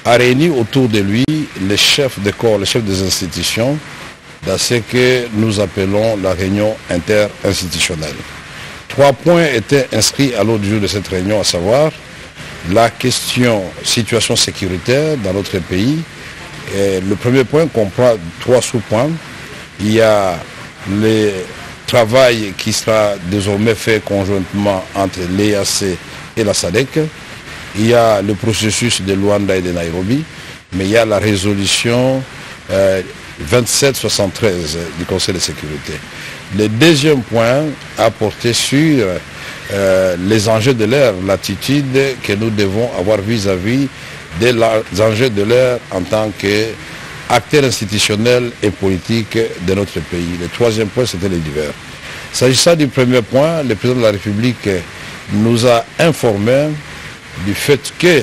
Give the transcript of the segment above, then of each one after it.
a réuni autour de lui les chefs de corps, les chefs des institutions, dans ce que nous appelons la réunion interinstitutionnelle. 3 points étaient inscrits à l'ordre du jour de cette réunion, à savoir la question situation sécuritaire dans notre pays. Et le premier point comprend 3 sous-points. Il y a le travail qui sera désormais fait conjointement entre l'EAC et la SADC. Il y a le processus de Luanda et de Nairobi, mais il y a la résolution 2773 du Conseil de sécurité. Le deuxième point a porté sur les enjeux de l'ère, l'attitude que nous devons avoir vis-à-vis des enjeux de l'ère en tant qu'acteurs institutionnels et politiques de notre pays. Le troisième point, c'était les divers. S'agissant du premier point, le président de la République nous a informé du fait que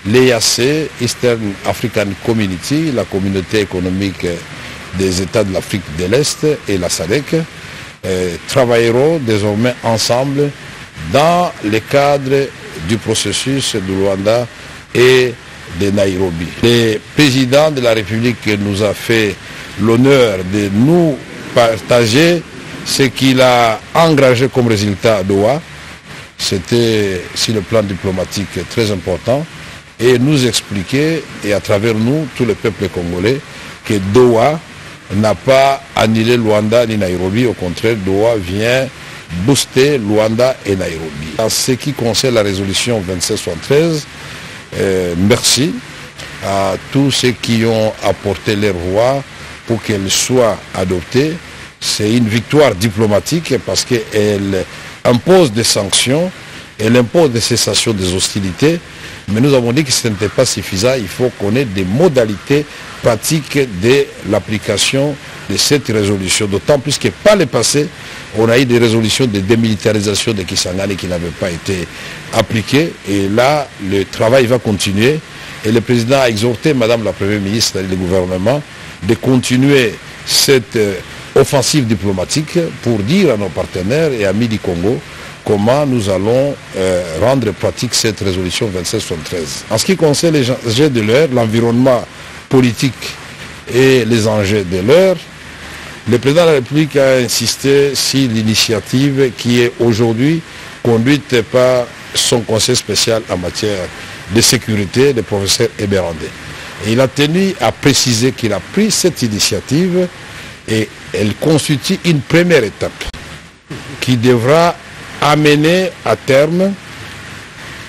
l'EAC, Eastern African Community, la communauté économique des États de l'Afrique de l'Est et la SADC, travailleront désormais ensemble dans le cadre du processus de Luanda et de Nairobi. Le président de la République nous a fait l'honneur de nous partager ce qu'il a engagé comme résultat à Doha. C'était sur le plan diplomatique très important et nous expliquer, et à travers nous, tout le peuple congolais, que Doha n'a pas annulé Luanda ni Nairobi, au contraire, Doha vient booster Luanda et Nairobi. En ce qui concerne la résolution 2773, merci à tous ceux qui ont apporté leur voix pour qu'elle soit adoptée. C'est une victoire diplomatique parce qu'elle impose des sanctions, elle impose des cessations des hostilités, mais nous avons dit que ce n'était pas suffisant, il faut qu'on ait des modalités pratiques de l'application de cette résolution, d'autant plus que par le passé, on a eu des résolutions de démilitarisation de Kisangani qui n'avaient pas été appliquées, et là, le travail va continuer, et le président a exhorté Madame la Première ministre et le gouvernement de continuer cette offensive diplomatique pour dire à nos partenaires et amis du Congo comment nous allons rendre pratique cette résolution 2773. En ce qui concerne les enjeux de l'heure, l'environnement politique et les enjeux de l'heure, le président de la République a insisté sur l'initiative qui est aujourd'hui conduite par son conseil spécial en matière de sécurité, le professeur Eberandé. Et il a tenu à préciser qu'il a pris cette initiative et elle constitue une première étape qui devra amener à terme,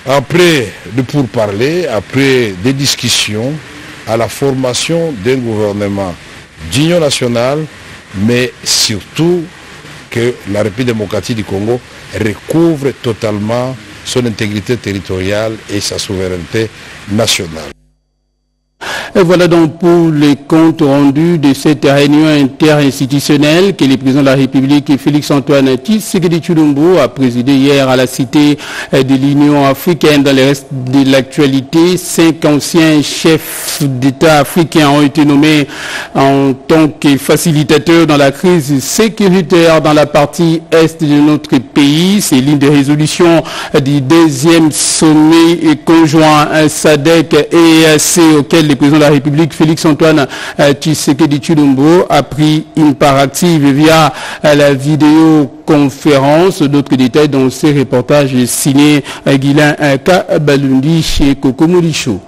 après de pourparlers, après des discussions, à la formation d'un gouvernement d'union nationale, mais surtout que la République démocratique du Congo recouvre totalement son intégrité territoriale et sa souveraineté nationale. Et voilà donc pour les comptes rendus de cette réunion interinstitutionnelle que le président de la République, Félix-Antoine Tshisekedi Tshilombo, a présidé hier à la Cité de l'Union africaine. Dans le reste de l'actualité, 5 anciens chefs d'État africains ont été nommés en tant que facilitateurs dans la crise sécuritaire dans la partie est de notre pays. C'est l'une des résolutions du deuxième sommet conjoint SADC et EAC auquel le président de la République, Félix-Antoine Tshisekedi Tshilombo, a pris une part active via la vidéoconférence. D'autres détails dans ces reportages signés Guilain Kabalundi chez Kokomolicho.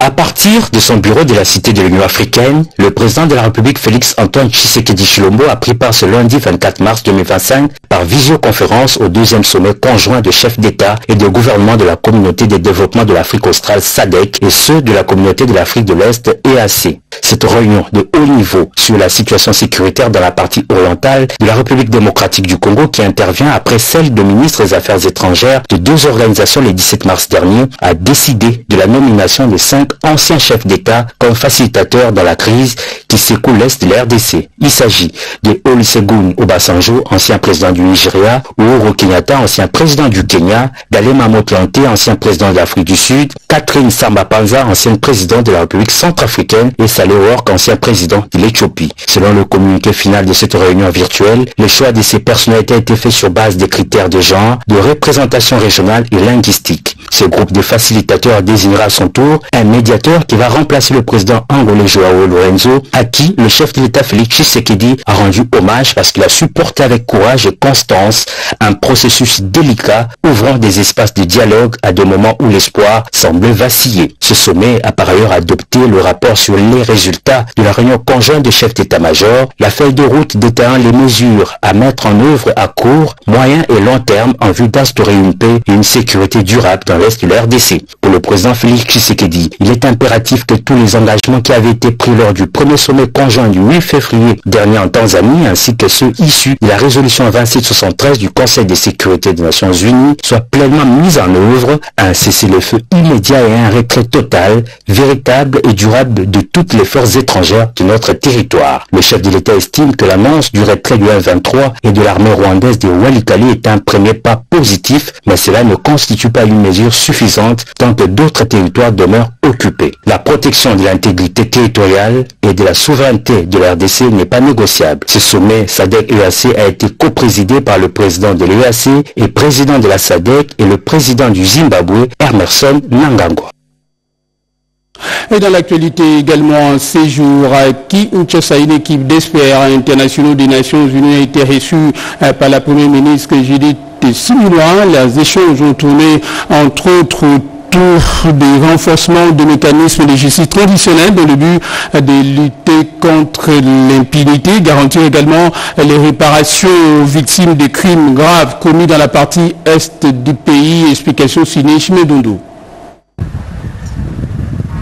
À partir de son bureau de la Cité de l'Union africaine, le président de la République Félix-Antoine Tshisekedi Tshilombo a pris part ce lundi 24 mars 2025 par visioconférence au deuxième sommet conjoint de chefs d'État et de gouvernement de la communauté de développement de l'Afrique australe SADC et ceux de la communauté de l'Afrique de l'Est EAC. Cette réunion de haut niveau sur la situation sécuritaire dans la partie orientale de la République démocratique du Congo qui intervient après celle de ministres des Affaires étrangères de 2 organisations le 17 mars dernier a décidé de la nomination de 5 ancien chef d'État comme facilitateur dans la crise qui secoue l'Est de la RDC. Il s'agit de Olusegun Obasanjo, ancien président du Nigeria, Uhuru Kenyatta, ancien président du Kenya, Dalema Motlante, ancien président de l'Afrique du Sud, Catherine Samba-Panza, ancienne présidente de la République centrafricaine, et Saleh Work, ancien président de l'Éthiopie. Selon le communiqué final de cette réunion virtuelle, le choix de ces personnalités a été fait sur base des critères de genre, de représentation régionale et linguistique. Ce groupe de facilitateurs désignera à son tour un médiateur qui va remplacer le président angolais Joao Lorenzo, à qui le chef de l'État Félix Tshisekedi a rendu hommage parce qu'il a supporté avec courage et constance un processus délicat ouvrant des espaces de dialogue à des moments où l'espoir semblait vaciller. Ce sommet a par ailleurs adopté le rapport sur les résultats de la réunion conjointe des chefs d'état-major, la feuille de route détaillant les mesures à mettre en œuvre à court, moyen et long terme en vue d'instaurer une paix et une sécurité durable dans l'Est de la RDC. Pour le président Félix Tshisekedi, il est impératif que tous les engagements qui avaient été pris lors du premier sommet conjoint du 8 février dernier en Tanzanie, ainsi que ceux issus de la résolution 2773 du Conseil de sécurité des Nations Unies, soient pleinement mis en œuvre, un cessez-le-feu immédiat et un retrait total, véritable et durable de toutes les forces étrangères de notre territoire. Le chef de l'État estime que l'annonce du retrait du M23 et de l'armée rwandaise de Walikale est un premier pas positif, mais cela ne constitue pas une mesure suffisante tant que d'autres territoires demeurent occupés. La protection de l'intégrité territoriale et de la souveraineté de la RDC n'est pas négociable. Ce sommet SADC-EAC a été coprésidé par le président de l'EAC et président de la SADC et le président du Zimbabwe, Emmerson Mnangagwa. Et dans l'actualité également, un séjour à Kinshasa, une équipe d'experts internationaux des Nations Unies a été reçue par la première ministre Judith Suminwa. Les échanges ont tourné entre autres autour des renforcements de mécanismes de justice traditionnels dans le but de lutter contre l'impunité, garantir également les réparations aux victimes de crimes graves commis dans la partie est du pays. Explication signée Chimedondo.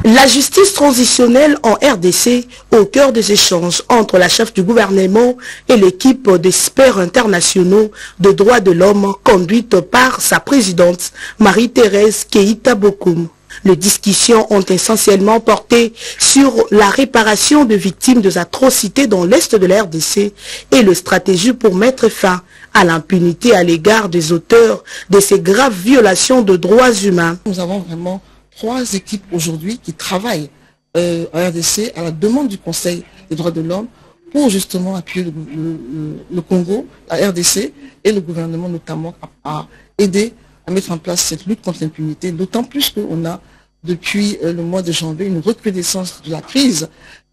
La justice transitionnelle en RDC au cœur des échanges entre la chef du gouvernement et l'équipe d'experts internationaux de droits de l'homme conduite par sa présidente Marie-Thérèse Keïta Bokoum. Les discussions ont essentiellement porté sur la réparation de victimes des atrocités dans l'est de la RDC et les stratégies pour mettre fin à l'impunité à l'égard des auteurs de ces graves violations de droits humains. Nous avons vraiment 3 équipes aujourd'hui qui travaillent en RDC à la demande du Conseil des droits de l'homme pour justement appuyer le Congo, la RDC et le gouvernement notamment à aider à mettre en place cette lutte contre l'impunité, d'autant plus qu'on a depuis le mois de janvier une recrudescence de la crise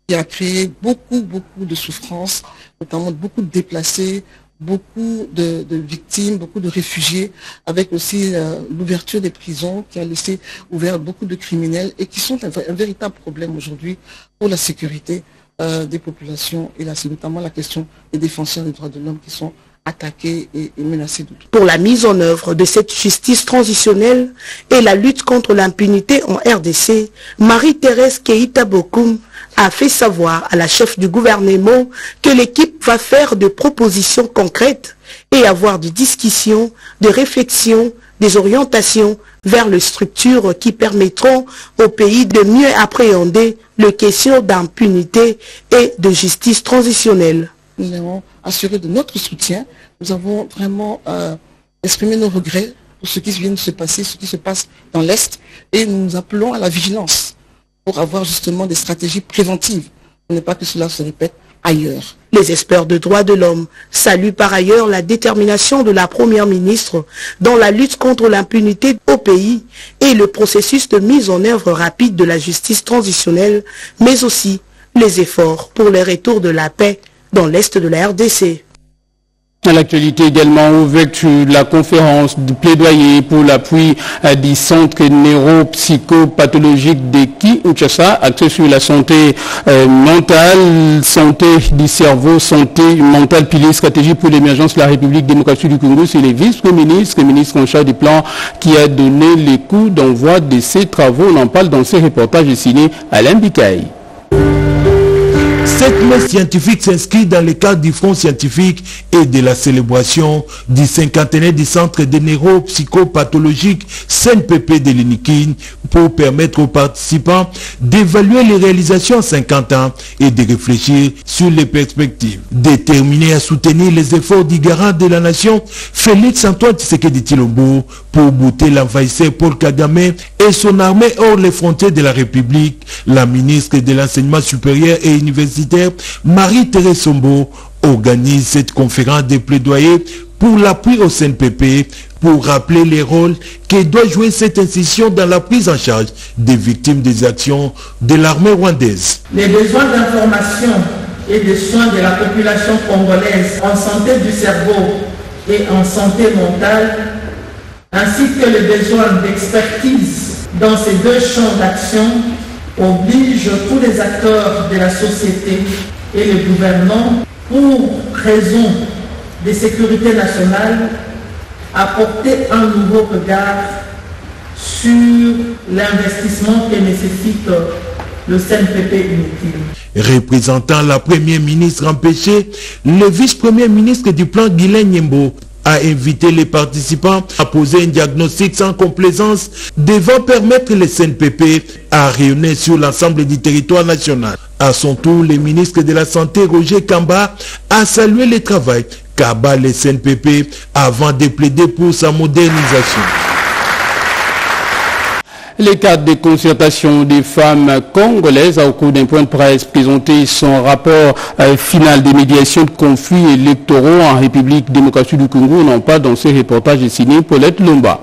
qui a créé beaucoup de souffrances, notamment beaucoup de déplacés, beaucoup de victimes, beaucoup de réfugiés, avec aussi l'ouverture des prisons qui a laissé ouvert beaucoup de criminels et qui sont un véritable problème aujourd'hui pour la sécurité des populations. Et là, c'est notamment la question des défenseurs des droits de l'homme qui sont attaqués et menacés de tout. Pour la mise en œuvre de cette justice transitionnelle et la lutte contre l'impunité en RDC, Marie-Thérèse Keïta Bokoum a fait savoir à la chef du gouvernement que l'équipe va faire des propositions concrètes et avoir des discussions, des réflexions, des orientations vers les structures qui permettront au pays de mieux appréhender les questions d'impunité et de justice transitionnelle. Nous avons assuré de notre soutien. Nous avons vraiment exprimé nos regrets pour ce qui vient de se passer, ce qui se passe dans l'Est. Et nous appelons à la vigilance pour avoir justement des stratégies préventives. Pour ne pas que cela se répète ailleurs. Les experts de droits de l'homme saluent par ailleurs la détermination de la première ministre dans la lutte contre l'impunité au pays et le processus de mise en œuvre rapide de la justice transitionnelle, mais aussi les efforts pour le retour de la paix dans l'est de la RDC. À l'actualité également, ouverture de la conférence de plaidoyer pour l'appui du centre neuropsychopathologique de Kinshasa, axé sur la santé mentale, santé du cerveau, santé mentale, pilier stratégique pour l'émergence de la République démocratique du Congo. C'est le vice-ministre, ministre en charge du plan, qui a donné les coups d'envoi de ces travaux. On en parle dans ces reportages signés Alain Bikaï. Cette messe scientifique s'inscrit dans le cadre du front scientifique et de la célébration du 50e du centre de neuropsychopathologique CNPP de l'Inikine pour permettre aux participants d'évaluer les réalisations en 50 ans et de réfléchir sur les perspectives. Déterminé à soutenir les efforts du garant de la nation, Félix Antoine Tshisekedi Tshilombo, pour bouter l'envahisseur Paul Kagame et son armée hors les frontières de la République, la ministre de l'Enseignement supérieur et universitaire, Marie-Thérèse Sombo, organise cette conférence de plaidoyer pour l'appui au CNPP, pour rappeler les rôles que doit jouer cette institution dans la prise en charge des victimes des actions de l'armée rwandaise. Les besoins d'information et de soins de la population congolaise en santé du cerveau et en santé mentale, ainsi que les besoins d'expertise dans ces deux champs d'action, obligent tous les acteurs de la société et le gouvernement, pour raison de sécurité nationale, à porter un nouveau regard sur l'investissement que nécessite le CNPP inutile. Représentant la première ministre empêchée, le vice-premier ministre du plan Guilain Nyembo a invité les participants à poser un diagnostic sans complaisance devant permettre le CNPP à rayonner sur l'ensemble du territoire national. À son tour, le ministre de la Santé, Roger Kamba, a salué le travail qu'abat le CNPP avant de plaider pour sa modernisation. Les cadres de concertation des femmes congolaises a au cours d'un point de presse présenté son rapport final des médiations de conflits électoraux en République démocratique du Congo. On en parle dans ce reportage signé Paulette Lomba.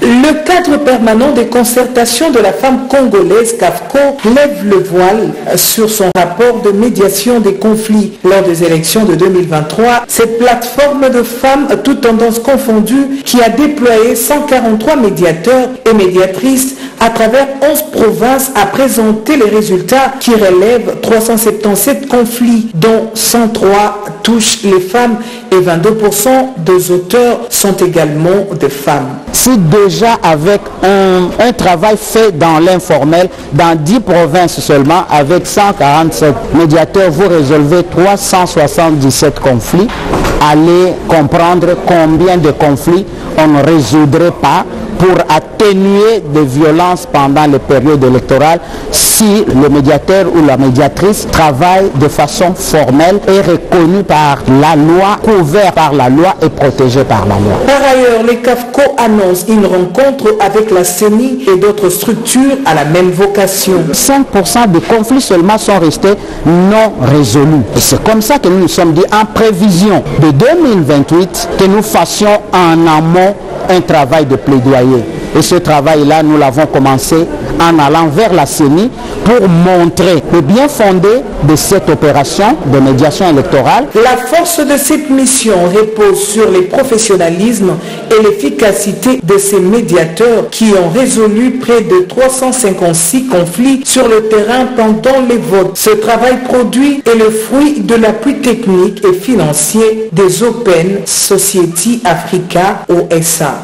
Le cadre permanent des concertations de la femme congolaise, CAFCO, lève le voile sur son rapport de médiation des conflits lors des élections de 2023. Cette plateforme de femmes, toutes tendances confondues, qui a déployé 143 médiateurs et médiatrices à travers 11 provinces, a présenté les résultats qui relèvent 377 conflits, dont 103 touchent les femmes et 22% des auteurs sont également des femmes. C'est déjà avec un travail fait dans l'informel, dans 10 provinces seulement, avec 147 médiateurs, vous résolvez 377 conflits. Allez comprendre combien de conflits on ne résoudrait pas pour atténuer des violences pendant les périodes électorales si le médiateur ou la médiatrice travaille de façon formelle et reconnue par la loi, couvert par la loi et protégé par la loi. Par ailleurs, les CAFCO annoncent une rencontre avec la CENI et d'autres structures à la même vocation. 5% des conflits seulement sont restés non résolus. Et c'est comme ça que nous nous sommes dit en prévision de 2028 que nous fassions en amont un travail de plaidoyer. Et ce travail-là, nous l'avons commencé en allant vers la CENI pour montrer le bien fondé de cette opération de médiation électorale. La force de cette mission repose sur le professionnalisme et l'efficacité de ces médiateurs qui ont résolu près de 356 conflits sur le terrain pendant les votes. Ce travail produit est le fruit de l'appui technique et financier des Open Society Africa OSA.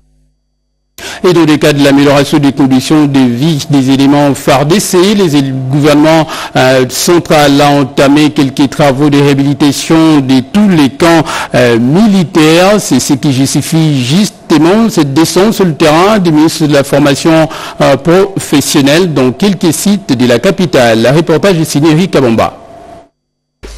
Et dans le cas de l'amélioration des conditions de vie des éléments FARDC, le gouvernement central a entamé quelques travaux de réhabilitation de tous les camps militaires. C'est ce qui justifie justement cette descente sur le terrain du ministre de la formation professionnelle dans quelques sites de la capitale. Le reportage est signé Eric Kabamba.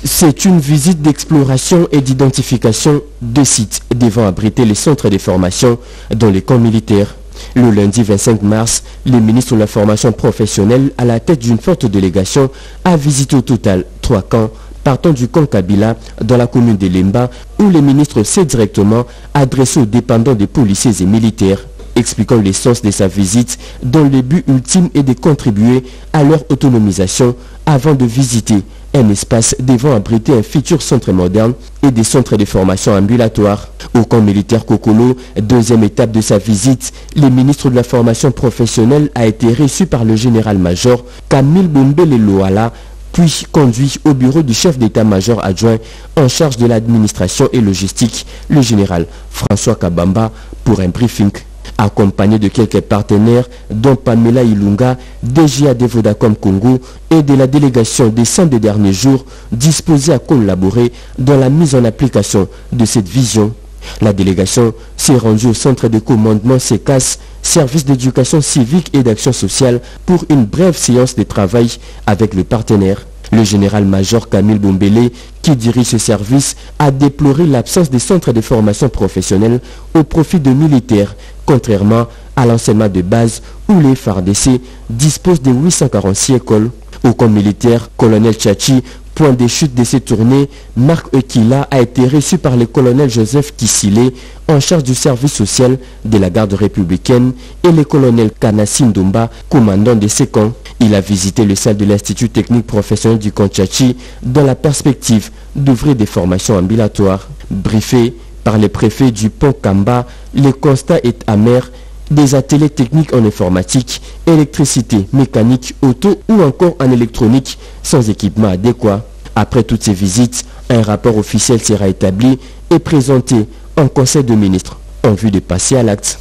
C'est une visite d'exploration et d'identification de sites devant abriter les centres de formation dans les camps militaires. Le lundi 25 mars, le ministre de la formation professionnelle, à la tête d'une forte délégation, a visité au total 3 camps partant du camp Kabila dans la commune de Lemba, où le ministre s'est directement adressé aux dépendants des policiers et militaires, expliquant l'essence de sa visite dont le but ultime est de contribuer à leur autonomisation avant de visiter un espace devant abriter un futur centre moderne et des centres de formation ambulatoires. Au camp militaire Kokolo, deuxième étape de sa visite, le ministre de la formation professionnelle a été reçu par le général-major Camille Bombele Loala, puis conduit au bureau du chef d'état-major adjoint en charge de l'administration et logistique, le général François Kabamba, pour un briefing. accompagné de quelques partenaires dont Pamela Ilunga, DGA de Vodacom Congo et de la délégation des 100 des derniers jours disposés à collaborer dans la mise en application de cette vision. La délégation s'est rendue au centre de commandement SECAS, service d'éducation civique et d'action sociale, pour une brève séance de travail avec le partenaire. Le général-major Camille Bombele, qui dirige ce service, a déploré l'absence des centres de formation professionnelle au profit de militaires, contrairement à l'enseignement de base où les FARDC disposent de 846 écoles. Au camp militaire, colonel Tchachi, point de chute de ces tournées, Marc Ekila a été reçu par le colonel Joseph Kissile, en charge du service social de la garde républicaine, et le colonel Kanassi Ndomba, commandant de ces camps. Il a visité le salle de l'Institut technique professionnel du camp Tchachi dans la perspective d'ouvrir des formations ambulatoires. Briefé par le préfet du pont Kamba, le constat est amer. Des ateliers techniques en informatique, électricité, mécanique, auto ou encore en électronique sans équipement adéquat. Après toutes ces visites, un rapport officiel sera établi et présenté en Conseil de ministres en vue de passer à l'acte.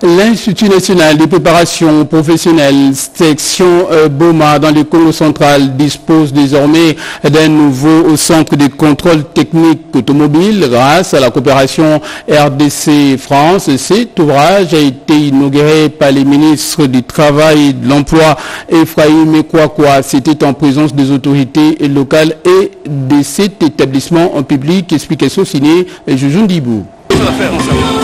L'Institut national de préparation professionnelle section Boma dans le Congo central dispose désormais d'un nouveau centre de contrôle technique automobile grâce à la coopération RDC-France. Cet ouvrage a été inauguré par les ministres du Travail et de l'Emploi Ephraim Kwakwa. C'était en présence des autorités locales et de cet établissement en public. Explication signée Joujou Ndibou.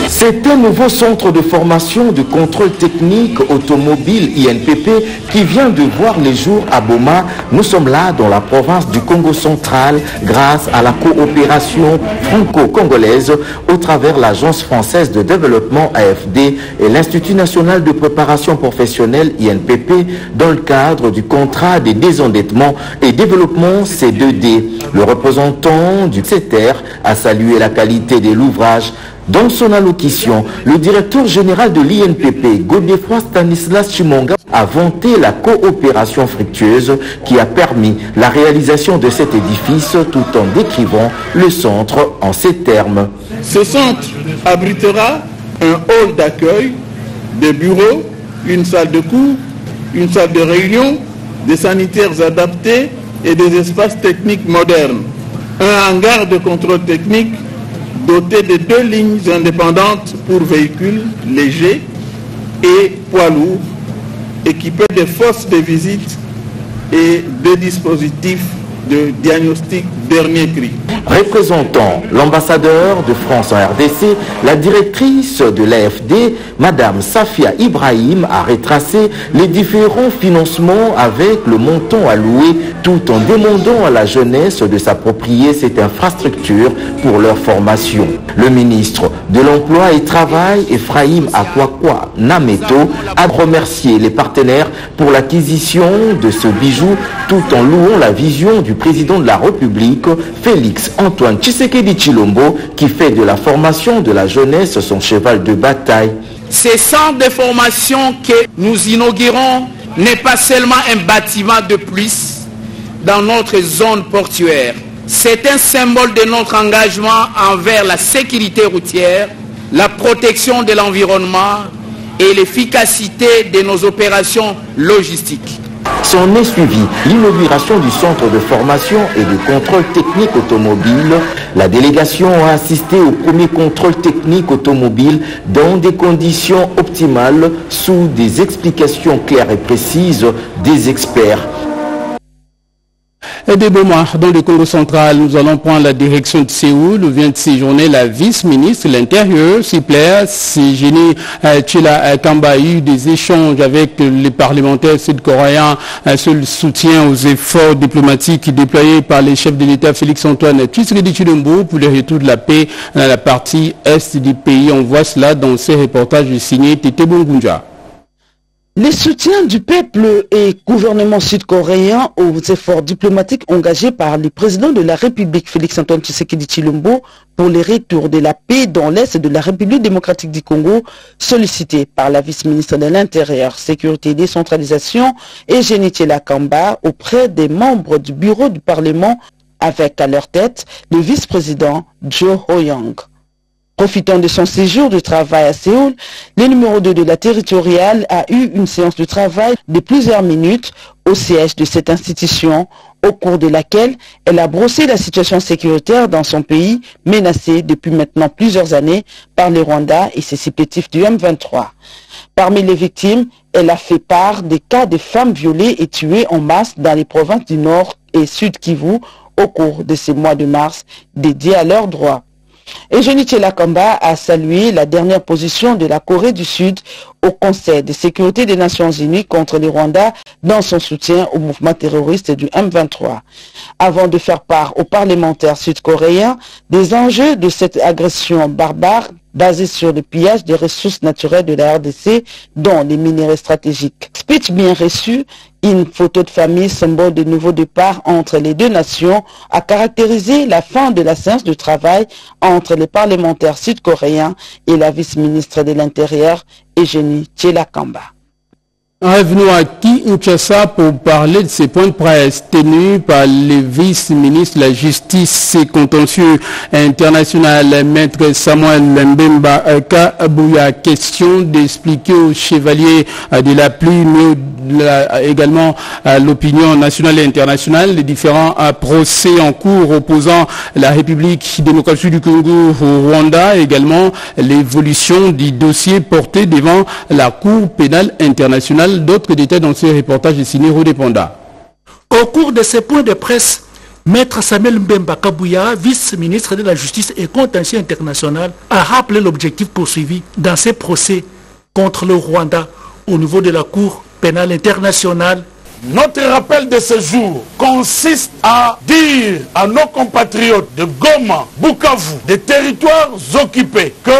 C'est un nouveau centre de formation de contrôle technique automobile INPP qui vient de voir les jours à Boma. Nous sommes là dans la province du Congo central grâce à la coopération franco-congolaise au travers l'Agence française de développement AFD et l'Institut national de préparation professionnelle INPP dans le cadre du contrat de désendettement et développement C2D. Le représentant du CETER a salué la qualité de l'ouvrage. Dans son allocution, le directeur général de l'INPP, Godefroy Stanislas Chimonga, a vanté la coopération fructueuse qui a permis la réalisation de cet édifice tout en décrivant le centre en ces termes. Ce centre abritera un hall d'accueil, des bureaux, une salle de cours, une salle de réunion, des sanitaires adaptés et des espaces techniques modernes, un hangar de contrôle technique doté de 2 lignes indépendantes pour véhicules légers et poids lourds, équipés de fosses de visite et de dispositifs de diagnostic dernier cri. Représentant l'ambassadeur de France en RDC, la directrice de l'AFD, Madame Safia Ibrahim, a retracé les différents financements avec le montant alloué tout en demandant à la jeunesse de s'approprier cette infrastructure pour leur formation. Le ministre de l'Emploi et Travail, Ephraim Akwakwa Nameto, a remercié les partenaires pour l'acquisition de ce bijou tout en louant la vision du président de la République, Félix Antoine Tshisekedi Tshilombo, qui fait de la formation de la jeunesse son cheval de bataille. Ce centre de formation que nous inaugurons n'est pas seulement un bâtiment de plus dans notre zone portuaire. C'est un symbole de notre engagement envers la sécurité routière, la protection de l'environnement et l'efficacité de nos opérations logistiques. S'en est suivi l'inauguration du centre de formation et de contrôle technique automobile. La délégation a assisté au premier contrôle technique automobile dans des conditions optimales sous des explications claires et précises des experts. Et des Boma, dans le Congo central, nous allons prendre la direction de Séoul où vient de séjourner la vice-ministre de l'Intérieur, Siplaire Sejeni Chila Kamba, a eu des échanges avec les parlementaires sud-coréens sur le soutien aux efforts diplomatiques déployés par les chefs de l'État Félix-Antoine Tshisekedi Tshilombo pour le retour de la paix dans la partie est du pays. On voit cela dans ces reportages signés Tété Bongunja. Les soutiens du peuple et gouvernement sud-coréen aux efforts diplomatiques engagés par le président de la République Félix-Antoine Tshisekedi Tshilombo pour le retour de la paix dans l'Est de la République démocratique du Congo, sollicité par la vice-ministre de l'Intérieur, Sécurité et Décentralisation, Sejeni Chila Kamba, auprès des membres du bureau du Parlement, avec à leur tête le vice-président Jo Ho-young. Profitant de son séjour de travail à Séoul, le numéro 2 de la territoriale a eu une séance de travail de plusieurs minutes au siège de cette institution, au cours de laquelle elle a brossé la situation sécuritaire dans son pays, menacé depuis maintenant plusieurs années par le Rwanda et ses supplétifs du M23. Parmi les victimes, elle a fait part des cas de femmes violées et tuées en masse dans les provinces du Nord et Sud Kivu au cours de ces mois de mars dédiés à leurs droits. Eugénie Tchelakamba a salué la dernière position de la Corée du Sud au Conseil de sécurité des Nations Unies contre le Rwanda dans son soutien au mouvement terroriste du M23. Avant de faire part aux parlementaires sud-coréens des enjeux de cette agression barbare basée sur le pillage des ressources naturelles de la RDC, dont les minéraux stratégiques. Speech bien reçu, une photo de famille, symbole de nouveau départ entre les deux nations, a caractérisé la fin de la séance de travail entre les parlementaires sud-coréens et la vice-ministre de l'Intérieur, Eugénie Tchelakamba. Revenons à Kinshasa pour parler de ces points de presse tenus par le vice-ministre de la Justice et contentieux international, maître Samuel Mbemba Kabouya. Question d'expliquer aux chevaliers de la pluie, mais également à l'opinion nationale et internationale, les différents procès en cours opposant la République démocratique du Congo au Rwanda, également l'évolution du dossier porté devant la Cour pénale internationale. D'autres détails dans ce reportage de signé Rodé Ponda. Au cours de ces points de presse, Maître Samuel Mbemba Kabouya, vice-ministre de la Justice et contentieux international, a rappelé l'objectif poursuivi dans ces procès contre le Rwanda au niveau de la Cour pénale internationale. Notre rappel de ce jour consiste à dire à nos compatriotes de Goma, Bukavu, des territoires occupés, que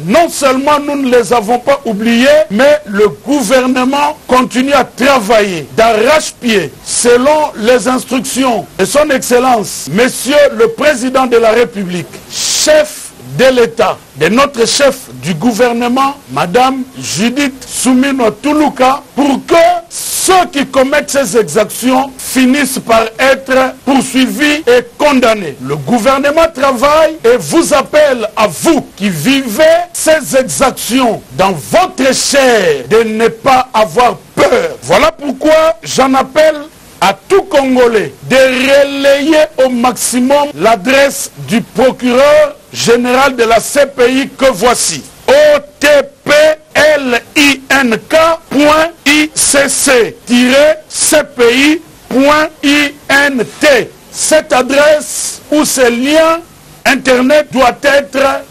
non seulement nous ne les avons pas oubliés, mais le gouvernement continue à travailler d'arrache-pied selon les instructions de son Excellence, Monsieur le Président de la République, chef de l'État, de notre chef du gouvernement, Madame Judith Soumino Tuluka, pour que ceux qui commettent ces exactions finissent par être poursuivis et condamnés. Le gouvernement travaille et vous appelle à vous qui vivez ces exactions dans votre chair de ne pas avoir peur. Voilà pourquoi j'en appelle à tout Congolais de relayer au maximum l'adresse du procureur général de la CPI que voici: otplink-cci.int. Cette adresse ou ce lien internet doit être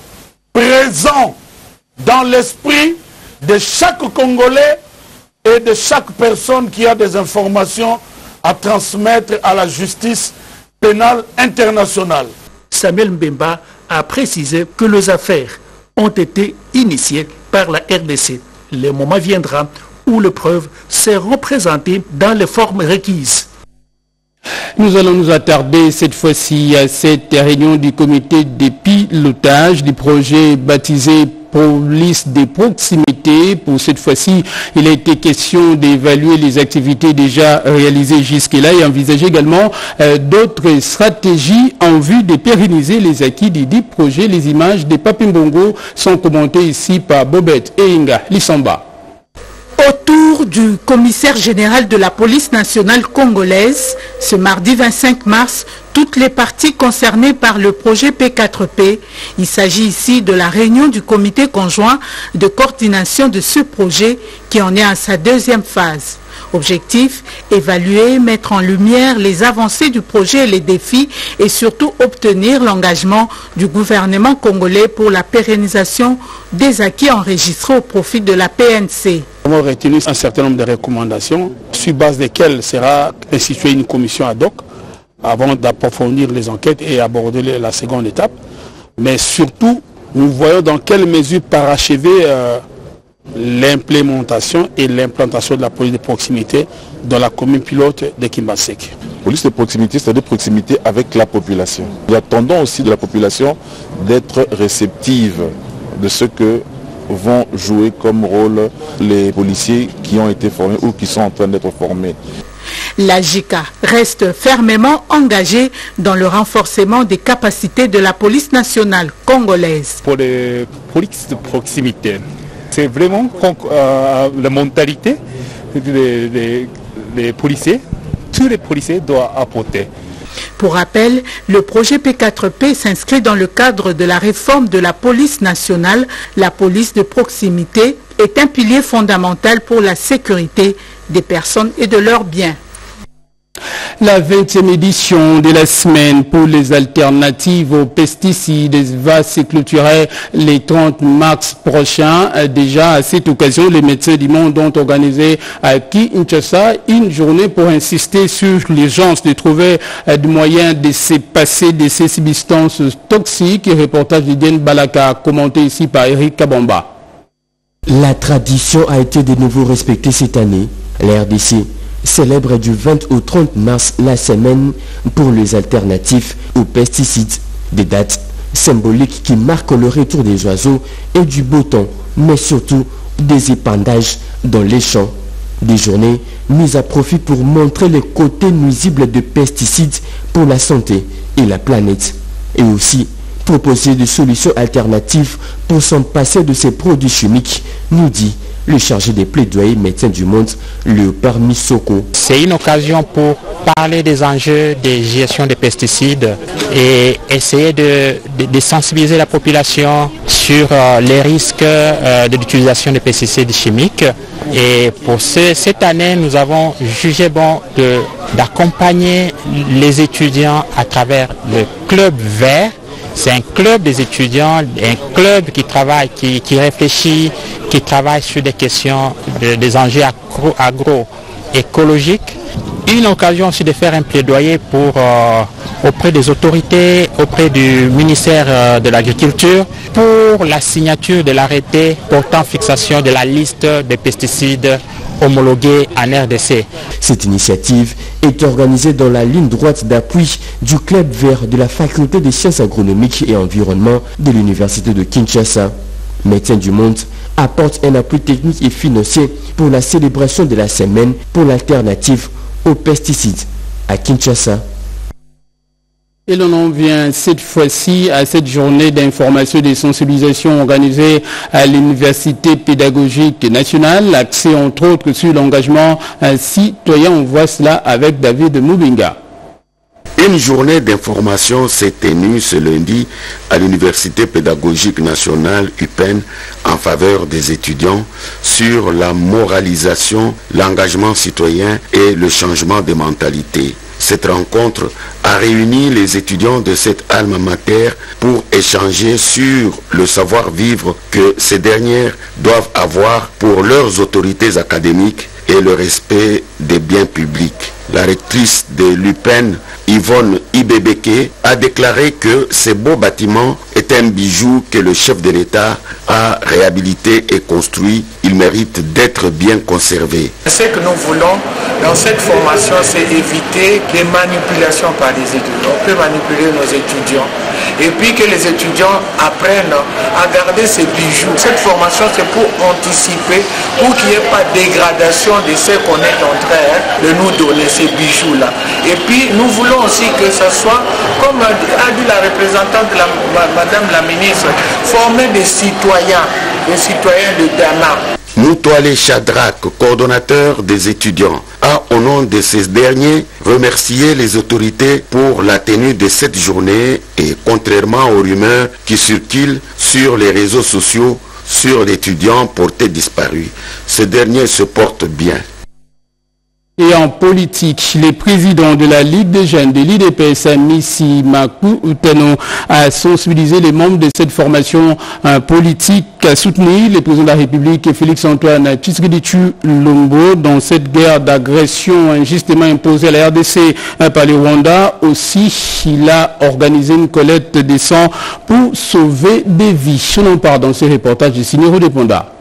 présent dans l'esprit de chaque Congolais et de chaque personne qui a des informations à transmettre à la justice pénale internationale. Samuel Mbemba a précisé que les affaires ont été initiées par la RDC. Le moment viendra où les preuves seront présentées dans les formes requises. Nous allons nous attarder cette fois-ci à cette réunion du comité de pilotage du projet baptisé police de proximité. Pour cette fois-ci, il a été question d'évaluer les activités déjà réalisées jusque-là et envisager également d'autres stratégies en vue de pérenniser les acquis du dit projet. Les images de Papimbongo sont commentées ici par Bobette et Inga Lissamba. Autour du commissaire général de la police nationale congolaise, ce mardi 25 mars, toutes les parties concernées par le projet P4P. Il s'agit ici de la réunion du comité conjoint de coordination de ce projet qui en est à sa deuxième phase. Objectif, évaluer, mettre en lumière les avancées du projet et les défis et surtout obtenir l'engagement du gouvernement congolais pour la pérennisation des acquis enregistrés au profit de la PNC. Nous avons retenu un certain nombre de recommandations sur base desquelles sera instituée une commission ad hoc avant d'approfondir les enquêtes et aborder la seconde étape. Mais surtout, nous voyons dans quelle mesure parachever l'implémentation et l'implantation de la police de proximité dans la commune pilote de Kimbaseke. Police de proximité, c'est de proximité avec la population. Il y a tendance aussi de la population d'être réceptive de ce que vont jouer comme rôle les policiers qui ont été formés ou qui sont en train d'être formés. La JICA reste fermement engagée dans le renforcement des capacités de la police nationale congolaise. Pour les polices de proximité, c'est vraiment la mentalité des policiers. Tous les policiers doivent apporter. Pour rappel, le projet P4P s'inscrit dans le cadre de la réforme de la police nationale. La police de proximité est un pilier fondamental pour la sécurité des personnes et de leurs biens. La 20e édition de la semaine pour les alternatives aux pesticides va se clôturer le 30 mars prochain. Déjà à cette occasion, les médecins du monde ont organisé à Kinshasa une journée pour insister sur l'urgence de trouver des moyens de se passer de ces substances toxiques. Reportage d'Iden Balaka, commenté ici par Eric Kabamba. La tradition a été de nouveau respectée cette année. La RDC célèbre du 20 au 30 mars la semaine pour les alternatifs aux pesticides. Des dates symboliques qui marquent le retour des oiseaux et du beau temps, mais surtout des épandages dans les champs. Des journées mises à profit pour montrer les côtés nuisibles des pesticides pour la santé et la planète. Et aussi proposer des solutions alternatives pour s'en passer de ces produits chimiques, nous dit le chargé des plaidoyers médecins du monde, Léopard Missoko. C'est une occasion pour parler des enjeux de gestion des pesticides et essayer de sensibiliser la population sur les risques de l'utilisation des pesticides chimiques. Et pour cette année, nous avons jugé bon d'accompagner les étudiants à travers le Club Vert. C'est un club des étudiants, un club qui travaille, qui réfléchit, qui travaille sur des questions, des enjeux agroécologiques. Une occasion aussi de faire un plaidoyer auprès des autorités, auprès du ministère de l'Agriculture, pour la signature de l'arrêté portant fixation de la liste des pesticides homologués en RDC. Cette initiative est organisée dans la ligne droite d'appui du Club Vert de la Faculté des Sciences Agronomiques et Environnement de l'Université de Kinshasa. Médecins du monde apporte un appui technique et financier pour la célébration de la semaine pour l'alternative aux pesticides à Kinshasa. Et l'on en vient cette fois-ci à cette journée d'information et de sensibilisation organisée à l'Université pédagogique nationale, axée entre autres sur l'engagement citoyen. On voit cela avec David Moubinga. Une journée d'information s'est tenue ce lundi à l'Université pédagogique nationale UPEN en faveur des étudiants sur la moralisation, l'engagement citoyen et le changement de mentalité. Cette rencontre a réuni les étudiants de cette alma mater pour échanger sur le savoir-vivre que ces dernières doivent avoir pour leurs autorités académiques et le respect des biens publics. La rectrice de l'UPEN, Yvonne Ibebeke, a déclaré que ce beau bâtiment est un bijou que le chef de l'État a réhabilité et construit. Il mérite d'être bien conservé. Ce que nous voulons dans cette formation, c'est éviter des manipulations par les étudiants. On peut manipuler nos étudiants. Et puis que les étudiants apprennent à garder ces bijoux. Cette formation, c'est pour anticiper, pour qu'il n'y ait pas de dégradation de ce qu'on est en train de nous donner, ces bijoux-là. Et puis, nous voulons aussi que ce soit, comme a dit la représentante, Madame la ministre, former des citoyens de demain. Moutoualé Chadrak, coordonnateur des étudiants, a au nom de ces derniers remercié les autorités pour la tenue de cette journée et contrairement aux rumeurs qui circulent sur les réseaux sociaux sur l'étudiant porté disparu, ce dernier se porte bien. Et en politique, les présidents de la Ligue des jeunes de l'IDPS, Missi Makou Utano, a sensibilisé les membres de cette formation politique à soutenir le président de la République, Félix-Antoine Tshisekedi Tshilombo, dans cette guerre d'agression injustement imposée à la RDC par le Rwanda. Aussi, il a organisé une collecte de sang pour sauver des vies. On en parle dans ce reportage de Sinero de Ponda.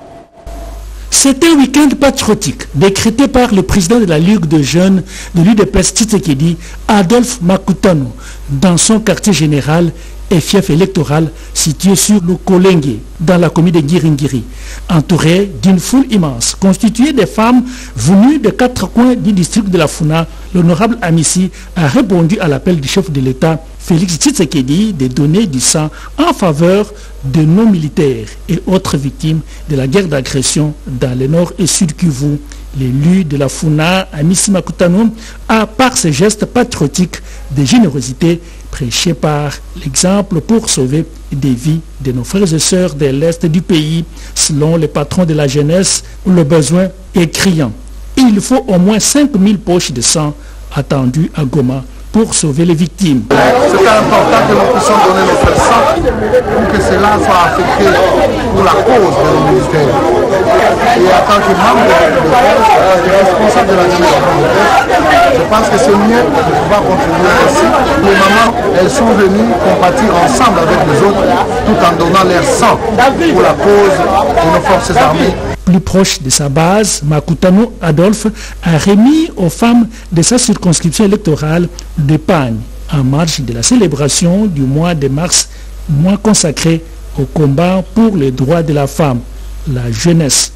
C'est un week-end patriotique décrété par le président de la Ligue de jeunes de l'UDPS Tshisekedi, Adolphe Makutano, dans son quartier général et fief électoral situé sur le Kolenge, dans la commune de Ngiringiri, entouré d'une foule immense, constituée de femmes venues des 4 coins du district de la Funa l'honorable Amissi a répondu à l'appel du chef de l'État, Félix Tshisekedi, de donner du sang en faveur de nos militaires et autres victimes de la guerre d'agression dans le nord et sud Kivu. L'élu de la Funa, Amissi Makutano, a par ses gestes patriotiques de générosité prêché par l'exemple pour sauver des vies de nos frères et sœurs de l'Est du pays. Selon les patrons de la jeunesse, le besoin est criant. Il faut au moins 5000 poches de sang attendues à Goma pour sauver les victimes. C'est important que nous puissions donner notre sang pour que cela soit affecté pour la cause de nos militaires. Et en tant que membre de responsable de la jeunesse, je pense que c'est mieux de pouvoir contribuer aussi. Les mamans, elles sont venues compatir ensemble avec les autres tout en donnant leur sang pour la cause de nos forces armées. Plus proche de sa base, Makutano Adolphe a remis aux femmes de sa circonscription électorale de Pagne en marge de la célébration du mois de mars, mois consacré au combat pour les droits de la femme, la jeunesse